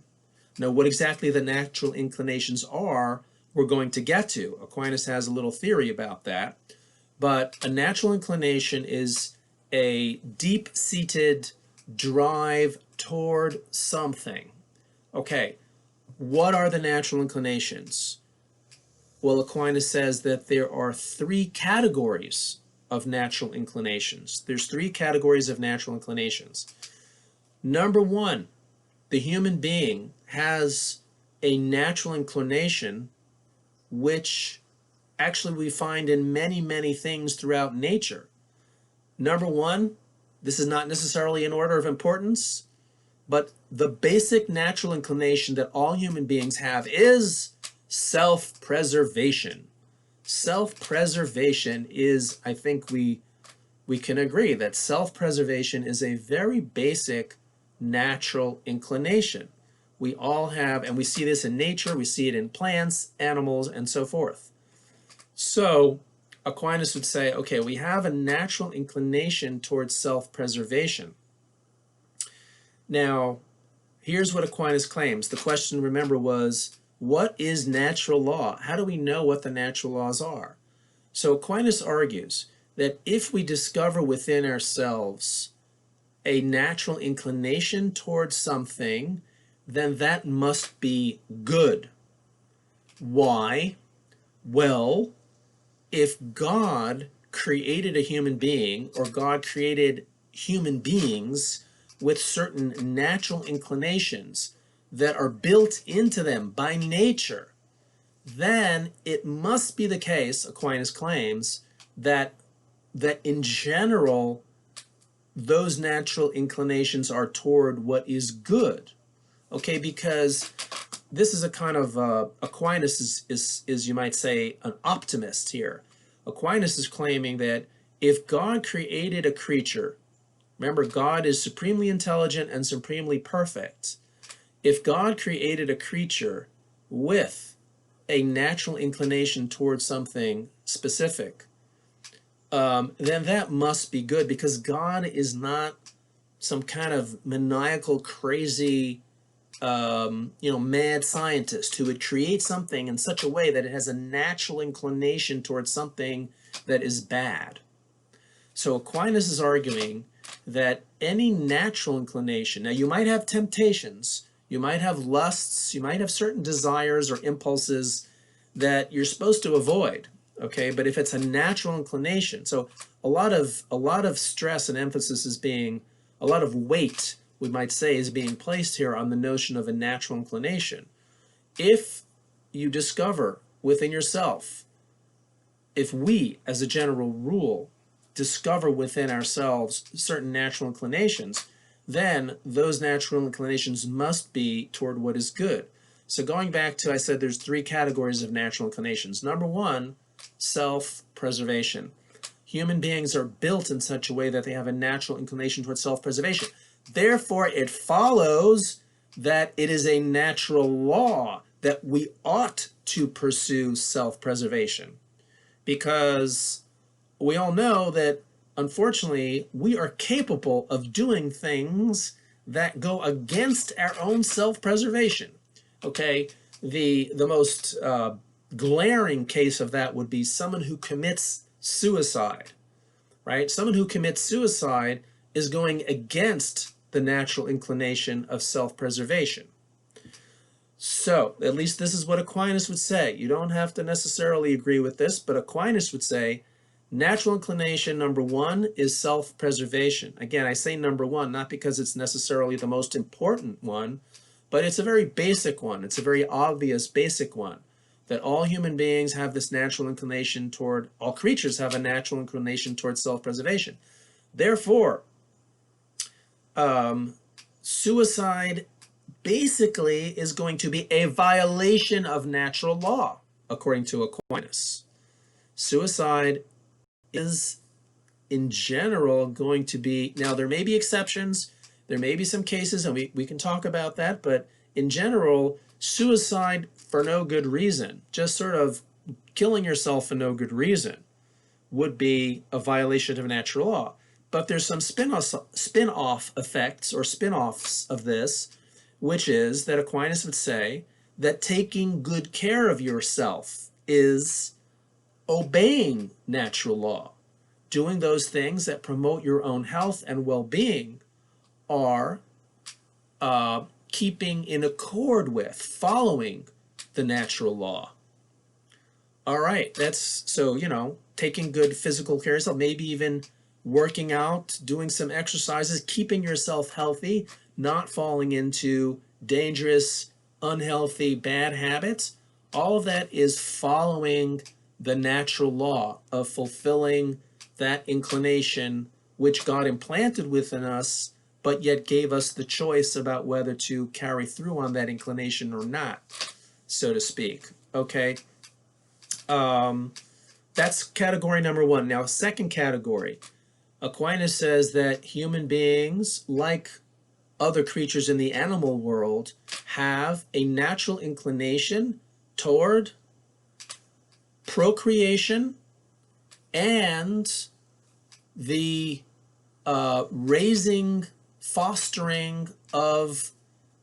Speaker 1: Now, what exactly the natural inclinations are, we're going to get to. Aquinas has a little theory about that. But a natural inclination is a deep-seated drive toward something. Okay, what are the natural inclinations? Well, Aquinas says that there are three categories of natural inclinations. There's three categories of natural inclinations. Number one, the human being has a natural inclination which actually we find in many, many things throughout nature. Number one, this is not necessarily in order of importance, but the basic natural inclination that all human beings have is self-preservation. Self-preservation is, I think we can agree that self-preservation is a very basic natural inclination. We all have, and we see this in nature, we see it in plants, animals, and so forth. So Aquinas would say, okay, we have a natural inclination towards self-preservation. Now, here's what Aquinas claims. The question, remember, was, what is natural law? How do we know what the natural laws are? So Aquinas argues that if we discover within ourselves a natural inclination towards something, then that must be good. Why? Well, if God created a human being, or God created human beings with certain natural inclinations that are built into them by nature, then it must be the case, Aquinas claims, that in general those natural inclinations are toward what is good. Okay, because this is a kind of Aquinas is you might say an optimist here. Aquinas is claiming that if God created a creature, remember God is supremely intelligent and supremely perfect. If God created a creature with a natural inclination towards something specific, then that must be good, because God is not some kind of maniacal, crazy, mad scientist who would create something in such a way that it has a natural inclination towards something that is bad. So Aquinas is arguing that any natural inclination, now you might have temptations, you might have lusts, you might have certain desires or impulses that you're supposed to avoid, okay? But if it's a natural inclination, so a lot of stress and emphasis is being, a lot of weight, we might say, is being placed here on the notion of a natural inclination. If you discover within yourself, if we, as a general rule, discover within ourselves certain natural inclinations, then those natural inclinations must be toward what is good. So going back to, I said there's three categories of natural inclinations. Number one, self-preservation. Human beings are built in such a way that they have a natural inclination towards self-preservation. Therefore, it follows that it is a natural law that we ought to pursue self-preservation, because we all know that, unfortunately, we are capable of doing things that go against our own self-preservation. Okay, the most glaring case of that would be someone who commits suicide, right? Someone who commits suicide is going against the natural inclination of self-preservation. So, at least this is what Aquinas would say. You don't have to necessarily agree with this, but Aquinas would say natural inclination number one is self-preservation. Again, I say number one, not because it's necessarily the most important one, but it's a very basic one. It's a very obvious basic one, that all human beings have this natural inclination toward, all creatures have a natural inclination towards self-preservation. Therefore, suicide basically is going to be a violation of natural law, according to Aquinas. Suicide is, in general, going to be, now there may be exceptions, there may be some cases, and we can talk about that, but in general, suicide for no good reason, just sort of killing yourself for no good reason, would be a violation of natural law. But there's some spin-off effects or spin-offs of this, which is that Aquinas would say that taking good care of yourself is obeying natural law. Doing those things that promote your own health and well-being are keeping in accord with, following the natural law. All right, that's, so, taking good physical care of yourself, maybe even working out, doing some exercises, keeping yourself healthy, not falling into dangerous, unhealthy, bad habits. All of that is following the natural law of fulfilling that inclination which God implanted within us, but yet gave us the choice about whether to carry through on that inclination or not, so to speak. Okay, that's category number one. Now, second category, Aquinas says that human beings, like other creatures in the animal world, have a natural inclination toward procreation and the raising, fostering of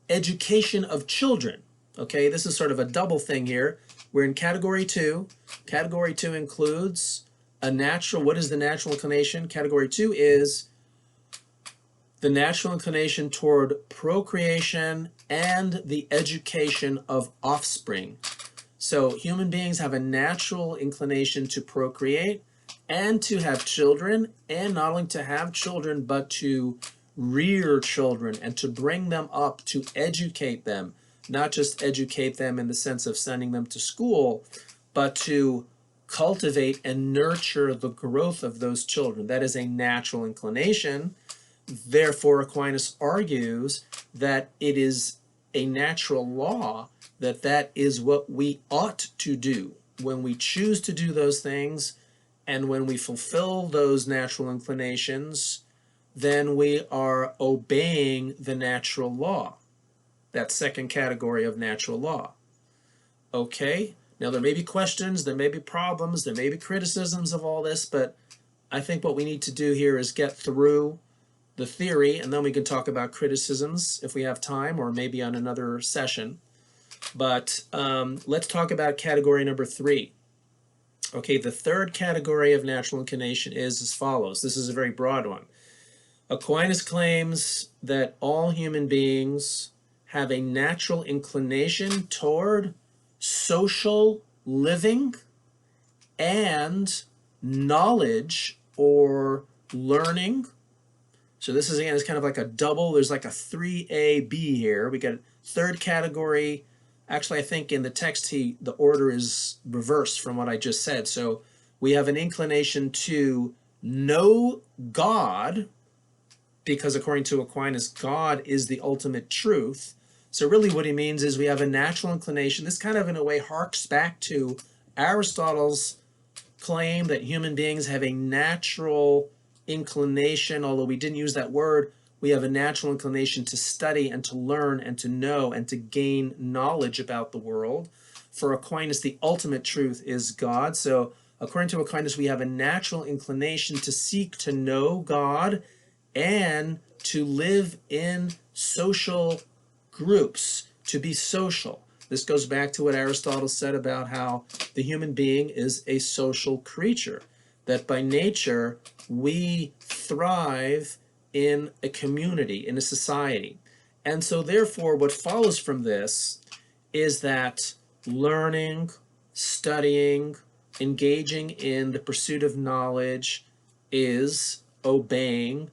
Speaker 1: education of children. Okay, this is sort of a double thing here. We're in category two. Category two includes a natural, what is the natural inclination? Category two is the natural inclination toward procreation and the education of offspring. So human beings have a natural inclination to procreate and to have children, and not only to have children, but to rear children and to bring them up, to educate them, not just educate them in the sense of sending them to school, but to cultivate and nurture the growth of those children. That is a natural inclination. Therefore, Aquinas argues that it is a natural law that that is what we ought to do. When we choose to do those things and when we fulfill those natural inclinations, then we are obeying the natural law. That second category of natural law. Okay, now there may be questions, there may be problems, there may be criticisms of all this, but I think what we need to do here is get through the theory, and then we can talk about criticisms if we have time, or maybe on another session. But let's talk about category number 3. Okay, the third category of natural inclination is as follows. This is a very broad one. Aquinas claims that all human beings have a natural inclination toward social living and knowledge or learning. So this is, again, is kind of like a double. There's like a 3A, B here. We got a third category. Actually, I think in the text, the order is reversed from what I just said. So we have an inclination to know God, because according to Aquinas, God is the ultimate truth. So really what he means is we have a natural inclination. This kind of in a way harks back to Aristotle's claim that human beings have a natural inclination, although we didn't use that word. We have a natural inclination to study and to learn and to know and to gain knowledge about the world. For Aquinas, the ultimate truth is God. So according to Aquinas, we have a natural inclination to seek to know God and to live in social groups, to be social. This goes back to what Aristotle said about how the human being is a social creature, that by nature we thrive in a community, in a society. And so therefore what follows from this is that learning, studying, engaging in the pursuit of knowledge is obeying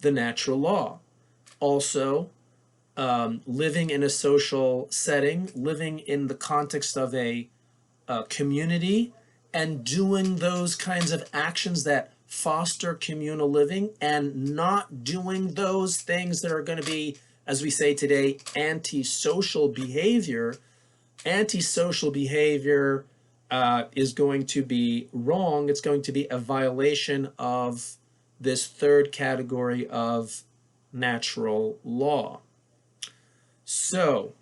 Speaker 1: the natural law. Also, living in a social setting, living in the context of a community, and doing those kinds of actions that foster communal living, and not doing those things that are going to be, as we say today, antisocial behavior. Antisocial behavior is going to be wrong. It's going to be a violation of this third category of natural law. So,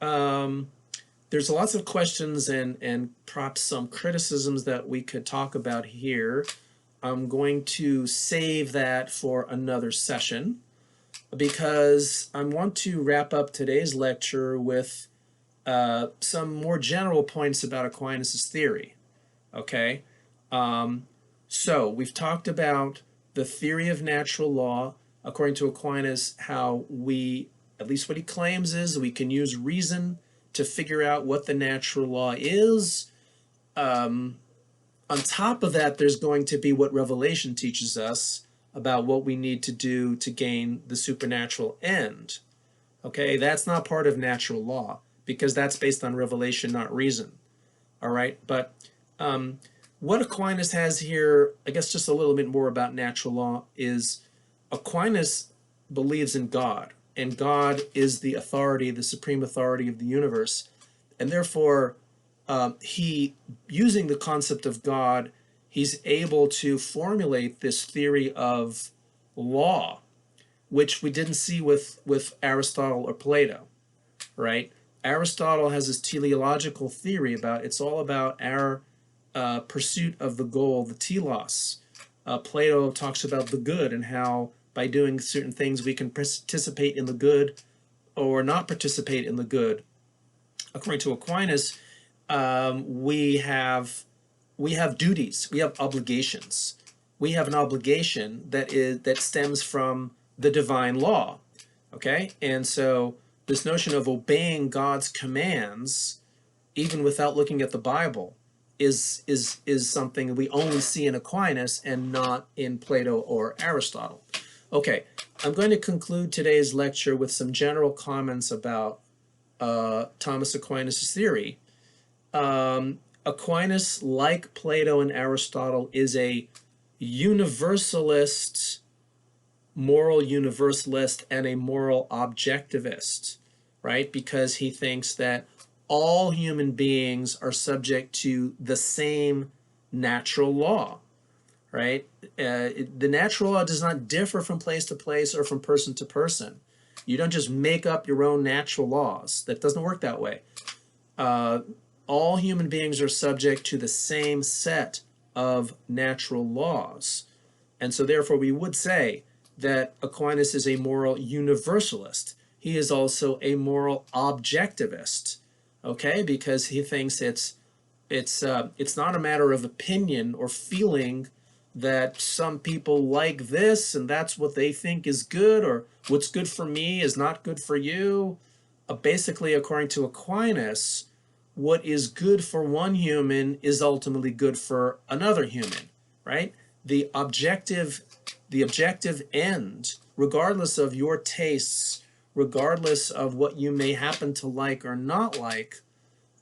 Speaker 1: there's lots of questions and perhaps some criticisms that we could talk about here. I'm going to save that for another session because I want to wrap up today's lecture with some more general points about Aquinas' theory. Okay, so we've talked about the theory of natural law. According to Aquinas, how we, at least what he claims is, we can use reason to figure out what the natural law is. On top of that, there's going to be what Revelation teaches us about what we need to do to gain the supernatural end. Okay, that's not part of natural law because that's based on revelation, not reason. All right, but what Aquinas has here, I guess just a little bit more about natural law, is Aquinas believes in God, and God is the authority, the supreme authority of the universe, and therefore he, using the concept of God, he's able to formulate this theory of law, which we didn't see with Aristotle or Plato, right? Aristotle has this teleological theory about, it's all about our pursuit of the goal, the telos. Plato talks about the good and how by doing certain things we can participate in the good or not participate in the good. According to Aquinas, we have duties, we have obligations. We have an obligation that stems from the divine law, okay? And so this notion of obeying God's commands, even without looking at the Bible, is something we only see in Aquinas and not in Plato or Aristotle. Okay, I'm going to conclude today's lecture with some general comments about Thomas Aquinas' theory. Aquinas, like Plato and Aristotle, is a universalist, moral universalist, and a moral objectivist, right? Because he thinks that all human beings are subject to the same natural law, right? The natural law does not differ from place to place or from person to person. You don't just make up your own natural laws. That doesn't work that way. All human beings are subject to the same set of natural laws. And so therefore we would say that Aquinas is a moral universalist. He is also a moral objectivist, okay? Because he thinks it's not a matter of opinion or feeling that some people like this and that's what they think is good, or what's good for me is not good for you. Basically, according to Aquinas, what is good for one human is ultimately good for another human, right? The objective end, regardless of your tastes, regardless of what you may happen to like or not like,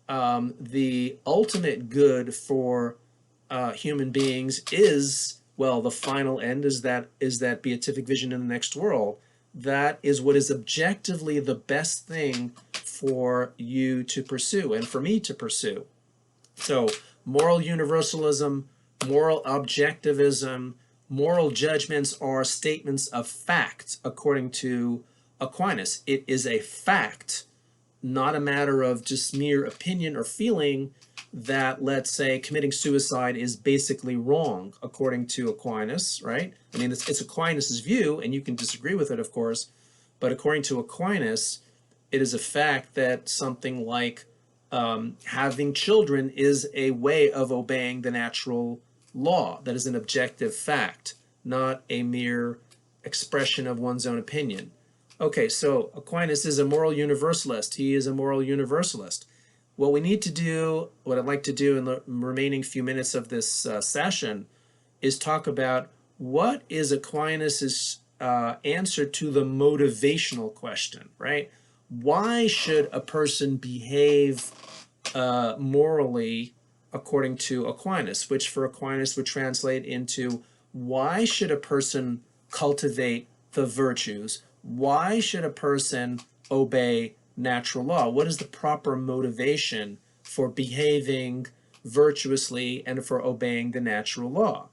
Speaker 1: the ultimate good for human beings is, well, the final end is that beatific vision in the next world. That is what is objectively the best thing for you to pursue and for me to pursue. So moral universalism, moral objectivism, moral judgments are statements of fact according to Aquinas. It is a fact, not a matter of just mere opinion or feeling, that, let's say, committing suicide is basically wrong according to Aquinas, right? I mean, it's Aquinas' view, and you can disagree with it, of course, but according to Aquinas, it is a fact that something like having children is a way of obeying the natural law. That is an objective fact, not a mere expression of one's own opinion. Okay, so Aquinas is a moral universalist. He is a moral universalist. What we need to do, what I'd like to do in the remaining few minutes of this session, is talk about what is Aquinas' answer to the motivational question, right? Why should a person behave morally according to Aquinas, which for Aquinas would translate into why should a person cultivate the virtues? Why should a person obey natural law? What is the proper motivation for behaving virtuously and for obeying the natural law?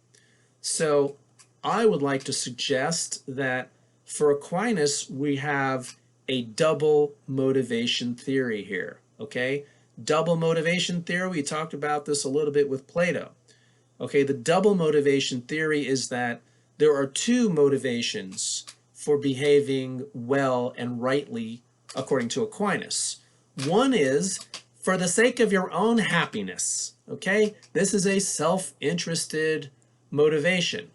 Speaker 1: So I would like to suggest that for Aquinas, we have a double motivation theory here, okay? Double motivation theory, we talked about this a little bit with Plato. Okay, the double motivation theory is that there are two motivations for behaving well and rightly according to Aquinas. One is for the sake of your own happiness, okay? This is a self-interested motivation.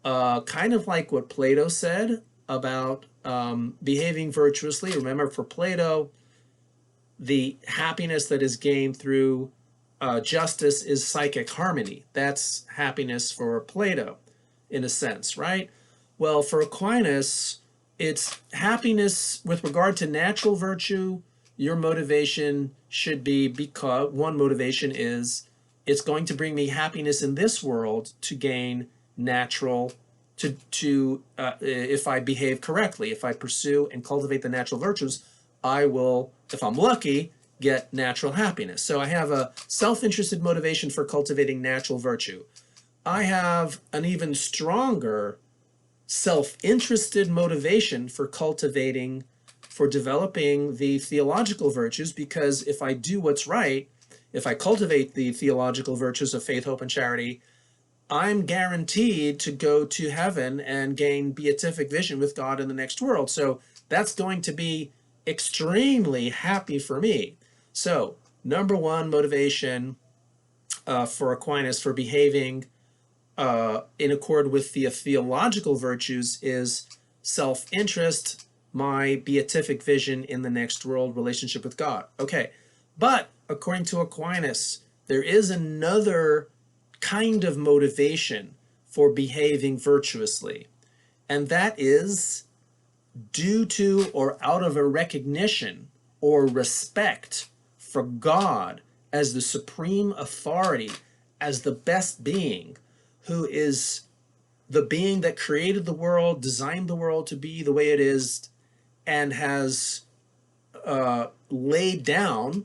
Speaker 1: Kind of like what Plato said about behaving virtuously. Remember, for Plato, the happiness that is gained through justice is psychic harmony. That's happiness for Plato, in a sense, right? Well, for Aquinas, it's happiness with regard to natural virtue. Your motivation should be, because one motivation is it's going to bring me happiness in this world to gain natural, if I behave correctly, if I pursue and cultivate the natural virtues, I will, if I'm lucky, get natural happiness. So I have a self-interested motivation for cultivating natural virtue. I have an even stronger self-interested motivation for developing the theological virtues, because if I do what's right, if I cultivate the theological virtues of faith, hope, and charity, I'm guaranteed to go to heaven and gain beatific vision with God in the next world. So that's going to be extremely happy for me. So number one motivation for Aquinas for behaving in accord with the theological virtues is self-interest, my beatific vision in the next world, relationship with God. Okay, but according to Aquinas, there is another kind of motivation for behaving virtuously, and that is due to or out of a recognition or respect for God as the supreme authority, as the best being, who is the being that created the world, designed the world to be the way it is, and has laid down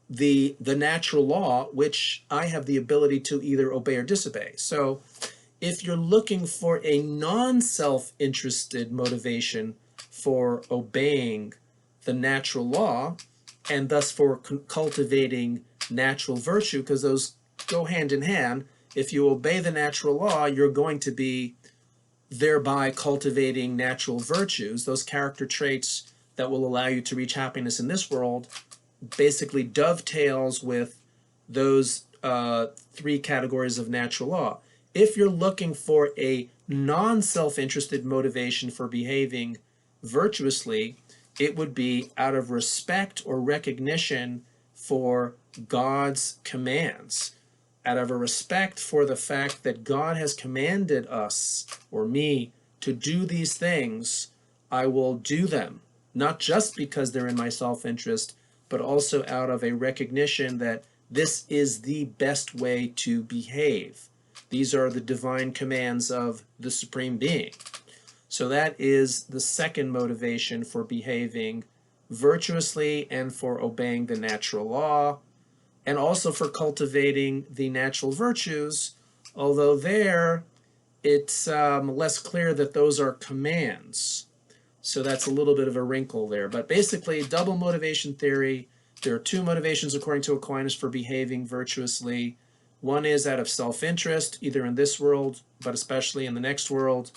Speaker 1: the natural law, which I have the ability to either obey or disobey. So if you're looking for a non-self-interested motivation for obeying the natural law, and thus for cultivating natural virtue, because those go hand in hand, if you obey the natural law, you're going to be thereby cultivating natural virtues, those character traits that will allow you to reach happiness in this world, basically dovetails with those three categories of natural law. If you're looking for a non-self-interested motivation for behaving virtuously, it would be out of respect or recognition for God's commands, out of a respect for the fact that God has commanded us, or me, to do these things. I will do them, not just because they're in my self-interest, but also out of a recognition that this is the best way to behave. These are the divine commands of the Supreme Being. So that is the second motivation for behaving virtuously and for obeying the natural law, and also for cultivating the natural virtues, although there it's less clear that those are commands. So that's a little bit of a wrinkle there. But basically, double motivation theory, there are two motivations according to Aquinas for behaving virtuously. One is out of self-interest, either in this world, but especially in the next world.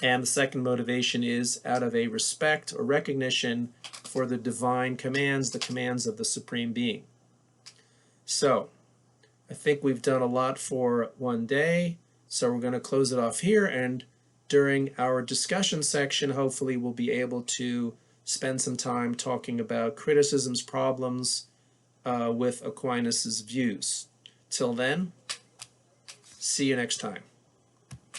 Speaker 1: And the second motivation is out of a respect or recognition for the divine commands, the commands of the Supreme Being. So, I think we've done a lot for one day, so we're going to close it off here, and during our discussion section, hopefully we'll be able to spend some time talking about criticisms, problems with Aquinas' views. Till then, see you next time.